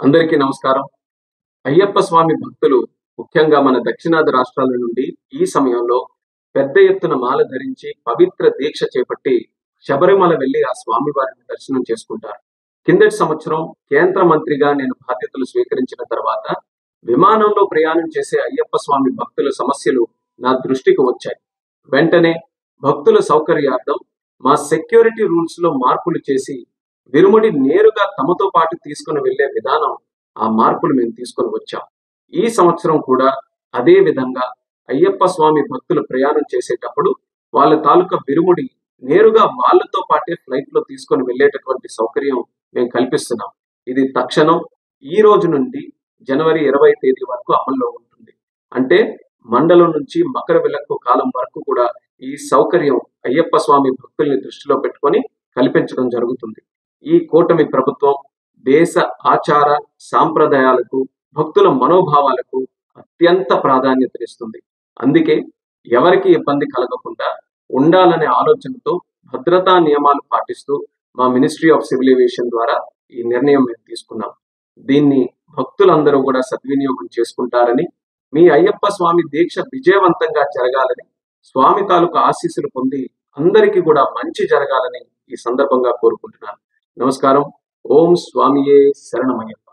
అందరికీ నమస్కారం. అయ్యప్ప స్వామి భక్తులు ముఖ్యంగా మన దక్షిణాది రాష్ట్రాల నుండి ఈ సమయంలో పెద్ద ఎత్తున మాల ధరించి పవిత్ర దీక్ష చేపట్టి శబరిమల వెళ్లి ఆ స్వామి వారిని దర్శనం చేసుకుంటారు. కిందటి సంవత్సరం కేంద్ర మంత్రిగా నేను బాధ్యతలు స్వీకరించిన తర్వాత విమానంలో ప్రయాణం చేసే అయ్యప్ప స్వామి భక్తుల సమస్యలు నా దృష్టికి వచ్చాయి. వెంటనే భక్తుల సౌకర్యార్థం మా సెక్యూరిటీ రూల్స్ లో మార్పులు చేసి విరుముడి నేరుగా తమతో పాటు తీసుకుని వెళ్లే విధానం, ఆ మార్పులు మేము తీసుకొని వచ్చాం. ఈ సంవత్సరం కూడా అదే విధంగా అయ్యప్ప స్వామి భక్తులు ప్రయాణం చేసేటప్పుడు వాళ్ళ తాలూకా విరుముడి నేరుగా వాళ్ళతో పాటే ఫ్లైట్ లో తీసుకొని వెళ్ళేటటువంటి సౌకర్యం మేము కల్పిస్తున్నాం. ఇది తక్షణం ఈ రోజు నుండి జనవరి 20 తేదీ వరకు అమల్లో ఉంటుంది. అంటే మండలం నుంచి మకర విలక్కు కాలం వరకు కూడా ఈ సౌకర్యం అయ్యప్ప స్వామి భక్తుల్ని దృష్టిలో పెట్టుకొని కల్పించడం జరుగుతుంది. ఈ కూటమి ప్రభుత్వం దేశ ఆచార సాంప్రదాయాలకు, భక్తుల మనోభావాలకు అత్యంత ప్రాధాన్యతనిస్తుంది. అందుకే ఎవరికి ఇబ్బంది కలగకుండా ఉండాలనే ఆలోచనతో భద్రతా నియమాలు పాటిస్తూ మా మినిస్ట్రీ ఆఫ్ సివిల్ ఏవియేషన్ ద్వారా ఈ నిర్ణయం మేము తీసుకున్నాం. దీన్ని భక్తులందరూ కూడా సద్వినియోగం చేసుకుంటారని, మీ అయ్యప్ప స్వామి దీక్ష విజయవంతంగా జరగాలని, స్వామి తాలూకు ఆశీస్సులు పొంది అందరికీ కూడా మంచి జరగాలని ఈ సందర్భంగా కోరుకుంటున్నాను. నమస్కారం. ఓం స్వామియే శరణమయ్యప్ప.